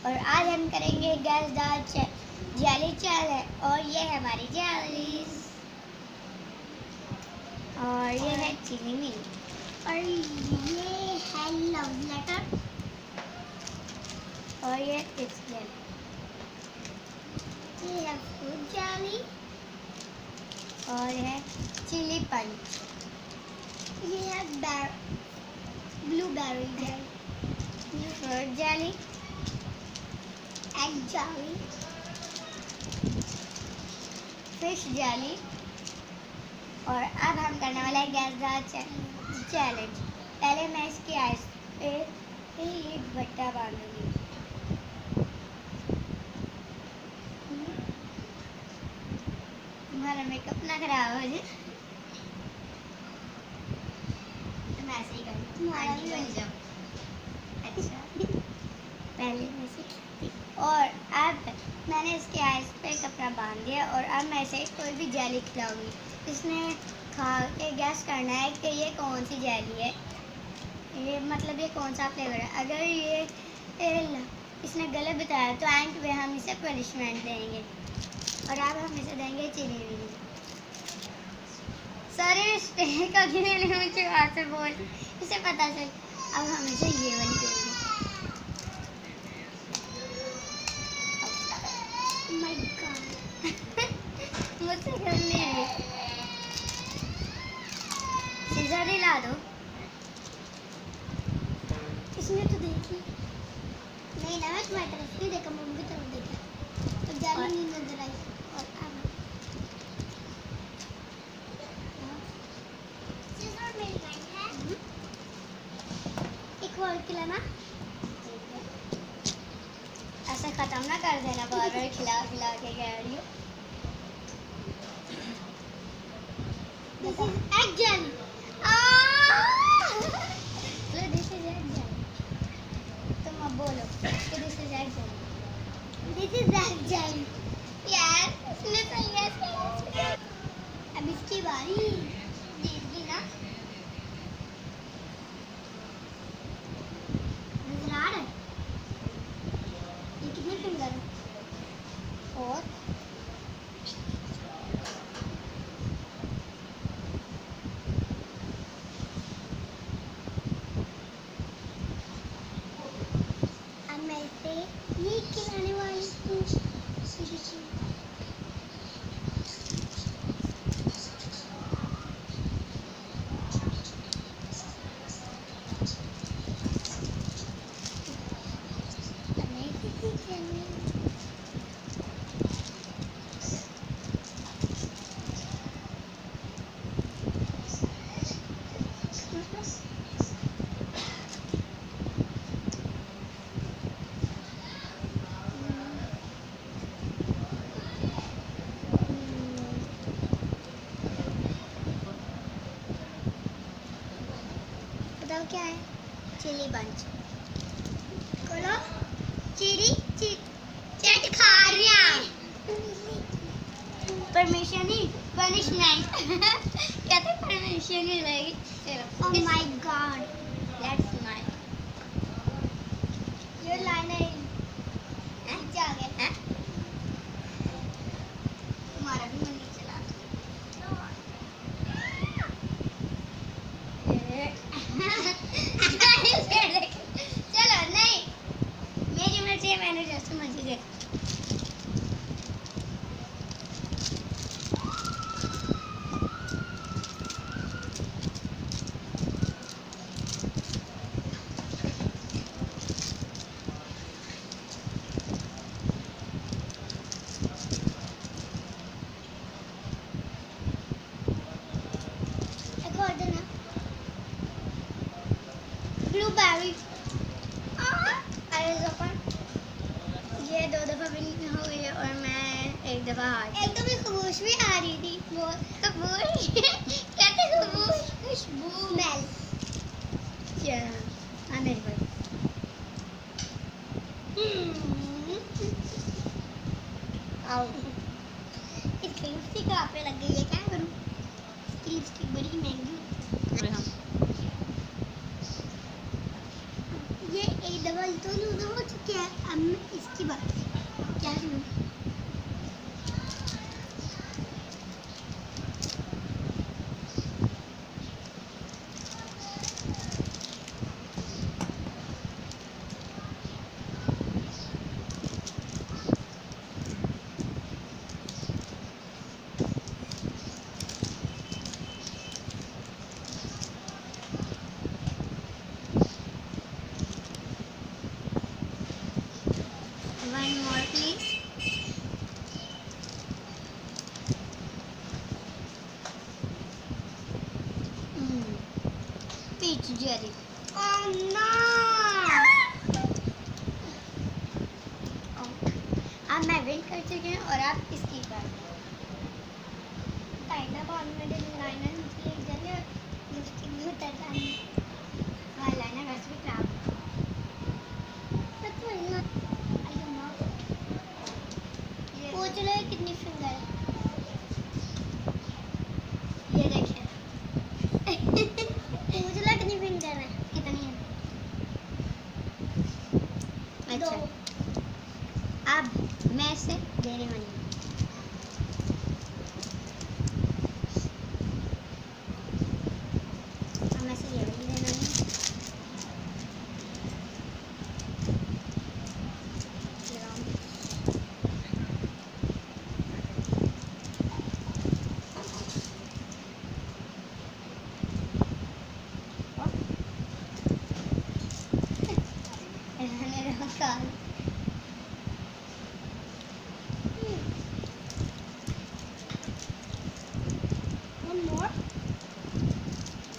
और आज हम करेंगे गैसदार जेली चैलेंज। और ये है हमारी जेलीज और ये है चिली मिली और ये है लव लेटर और ये टिप्स जेली। ये है फ्रूट जेली और ये है चिली पंच। ये है blueberry jelly, fruit jelly, egg jelly, fish jelly. और अब हम करने वाले हैं गैसदार चैलेंज। पहले मैं इसकी आइस पे एक बट्टा बांधूंगी। तुम्हारा मेकअप ना खराब हो जाए। तुम ऐसे ही करो, तुम्हारा भी बन जाओ। अच्छा पहले मैं से और अब मैंने इसके आइस पे कपड़ा बांध दिया और अब मैं इसे कोई भी जेली खिलाऊंगी। इसने खा के गैस करना है कि ये कौन सी जेली है, ये मतलब ये कौन सा फ्लेवर है। अगर ये इसने गलत बताया तो एंड में हम इसे पनिशमेंट देंगे। और अब हम इसे देंगे चिली मिली। सारे मिस्टेक अगले मुझे बात से बोल इसे पता चल। अब हम इसे ये वाली देंगे। माय गॉड मुझसे करने है। सीजर हिला दो। इसने तो देखी नहीं ना, मैं तुम्हारी तरफ नहीं देखा, मम्मी की तरफ देखा तो जाली नहीं नजर आई। और अब सीजर मिल गई है। एक और खिलाना, ऐसे खत्म ना कर देना बार बार खिला खिला के कह रही हो। This is egg jelly. This is egg jelly. तुम अब बोलो कि this is egg jelly. This is egg jelly. यार इसने सही है। अब इसकी बारी देगी ना। नजर आ रहा है ये कितने फिंगर है। और अब मैं इसे ये खिलाने वाली हूँ। बताओ क्या है। चिली बंच खोलो। चिली चट खा रही है। परमिशन ही पनिशमेंट कहते परमिशन ही लगेगी। चलो oh my God let's smile. Your liner नीचे आ गया है। तुम्हारा भी मन नहीं चला। चलो नहीं मेरी मर्जी है, मैंने जैसे मर्जी दे। एक और देना ब्लूबेरी। ये 2 दफा भी हो गई है और मैं 1 दफा हार। एक तो भी खुशबू भी आ रही थी। वो खबूश कहते खबूश खुशबू स्मेल। हाँ मेरी बात। आओ इसकी लिपस्टिक कहाँ पे लग गई है, क्या करूँ। इसकी लिपस्टिक बड़ी महंगी। ये एक दफा तो हो चुकी है। अब मैं इसकी बात क्या करूँ? One more, please. Peach jelly. Oh no! अब मैं विन कर चुकी हूँ और आप इसकी बात काइंडा बहुत मेरे लाइनर निकले जले लिपस्टिक भी उतर जाने वाला लाइनर वैसे भी खराब पूछ लो कितनी फिंगर है ये देखिए पूछ लो कितनी फिंगर है कितनी है अच्छा अब मैं इसे देने वाली हूँ अब मैं इसे ये वाली देने वाली हूँ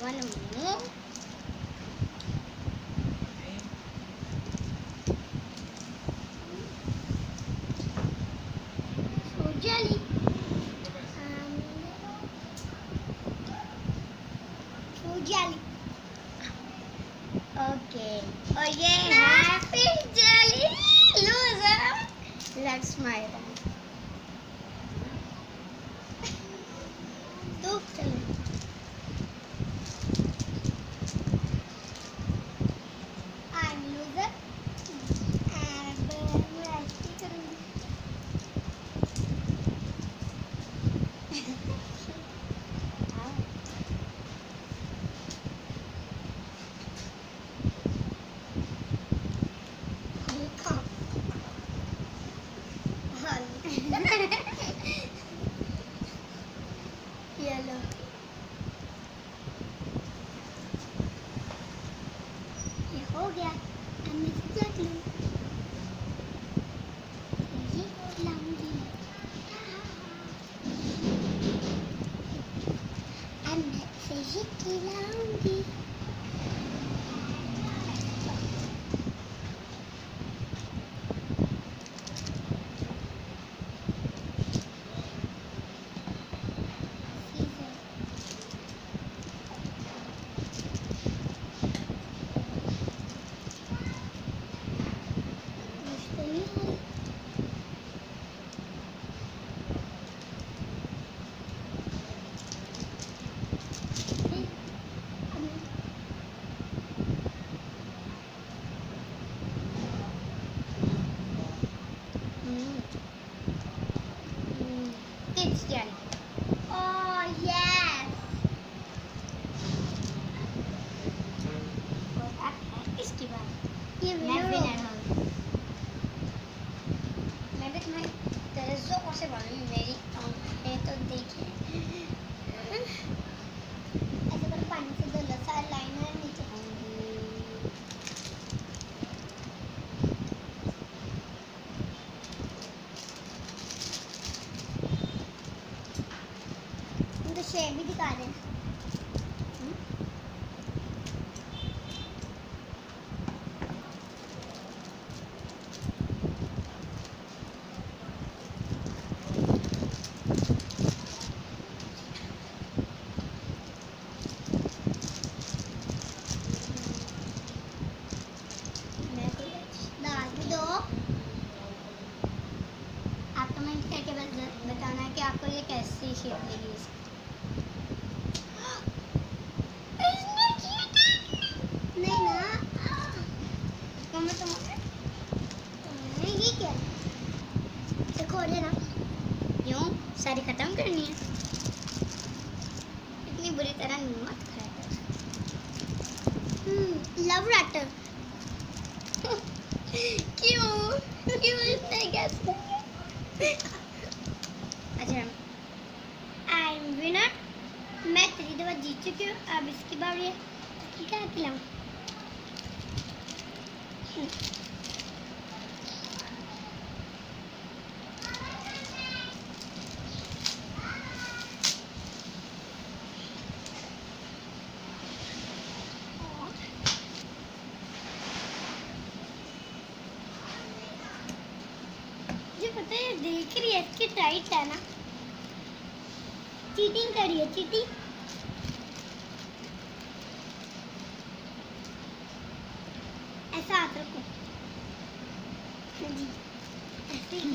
One more. Fruit jelly. Fruit jelly. Okay. और ये है fish jelly. Loser. Let's smile. तो चलो. I'm loser. And मैं ऐसे करूँगी. Yellow. ये हो गया अब मैं इसे रख लूँ ये खिलाऊंगी अब मैं इसे ये खिलाऊंगी It's jelly. Oh yes. और अब है इसकी बात ये मैं विनर हूँ मैं भी तुम्हें तेरे से बोलूँगी मेरी आँखें तो देखिए ऐसे करो पानी से धो लो सारा लाइनर नीचे तो शेप भी दिखा देना आप कमेंट करके बताना कि आपको ये कैसी शेप लगी नहीं ना खो लेना। क्यों? सारी खत्म करनी है? इतनी बुरी तरह मत खाया कर। Love letter. क्यों? क्यों इतना गैस? अच्छा, आई एम विनर। मैं 3 दफा जीत चुकी हूँ। अब इसकी बारी है। क्या खिलाऊं? पता है, देख रही है इसकी टाइट है ना। चीटिंग कर रही है, चीटिंग। ऐसा हाथ रखो जी, ऐसे ही।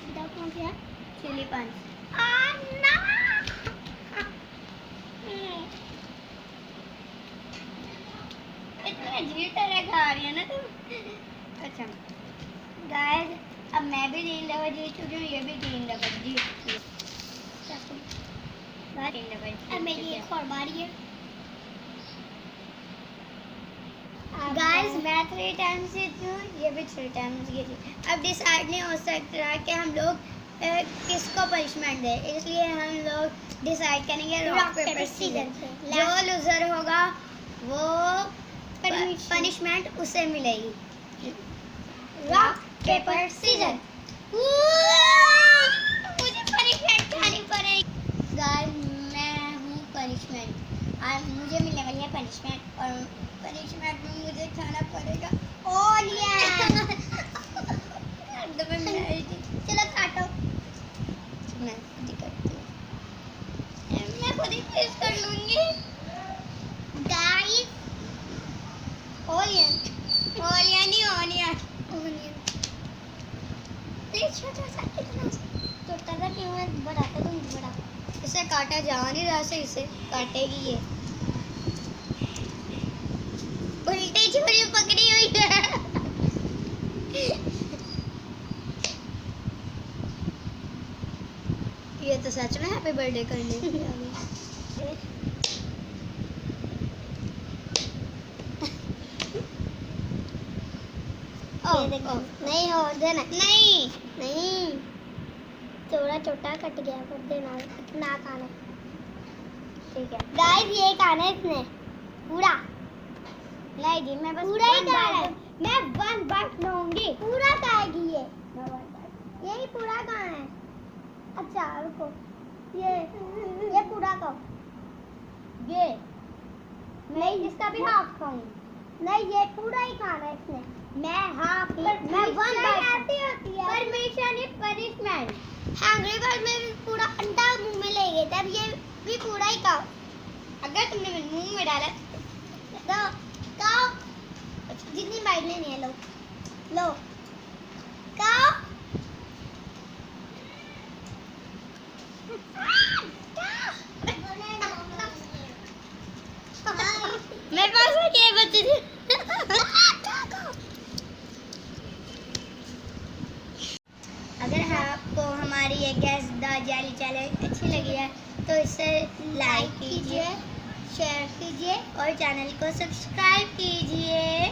बताओ कौन सी है? चिली पंच। इतनी अजीब तरह खा रही है ना तुम। अच्छा गाइस, अब मैं भी 3 दफा जीत चुकी हूँ, ये भी 3 दफा जीत चुकी है। अब मेरी एक और बारी है। गाइस, मैं 3 टाइम्स जीती हूँ, ये भी 3 टाइम्स जीती। अब डिसाइड नहीं हो सकता कि हम लोग किसको पनिशमेंट दें, इसलिए हम लोग डिसाइड करेंगे रॉक पेपर सीजर। जो लूजर होगा वो पनिशमेंट उसे मिलेगी। Rock paper scissor. मुझे पनिशमेंट खानी पड़ेगी। गाइस, मैं हूँ पनिशमेंट। आज मुझे मिलने वाली है पनिशमेंट, और पनिशमेंट में मुझे खाना पड़ेगा ओनियन। चलो काटो। मैं खुद ही करती हूँ। मैं खुद ही टेस्ट कर लूंगी। Guys, onion, onion he onion, onion. Please छोटा सा, इतना छोटा सा क्यों है? बड़ा तो तुम बड़ा। इसे काटा जा नहीं रहा से, इसे काटेगी ये। उल्टी छुरी पकड़ी हुई है। ये तो सच में हैप्पी बर्थडे करने के लिए आ गई। नहीं हो देना, नहीं नहीं, थोड़ा छोटा कट गया, कर देना। इतना खाना ठीक है। गाइस, ये खाना है इसने पूरा। नहीं जी, मैं बस पूरा ही खा रहा है। मैं 1 बाइट लूंगी। पूरा खाएगी ये। यही पूरा खाना है। अच्छा रुको, ये पूरा खाओ। ये नहीं, इसका भी हाफ खाऊंगी। नहीं, ये पूरा ही खाना है इसने। मैं हाफ, मैं 1 बाइट होती है। Permission is punishment. Hangry bird में भी पूरा अंडा मुंह में ले गए थे, अब ये भी पूरा ही खाओ। अगर तुमने मुंह में डाला तो खाओ। जितनी बाइट लेनी है लो, लो खाओ। मेरे पास ये बच्चे थे। अगर आपको हमारी ये गैस द जेली चैलेंज अच्छी लगी है तो इसे लाइक कीजिए, शेयर कीजिए और चैनल को सब्सक्राइब कीजिए।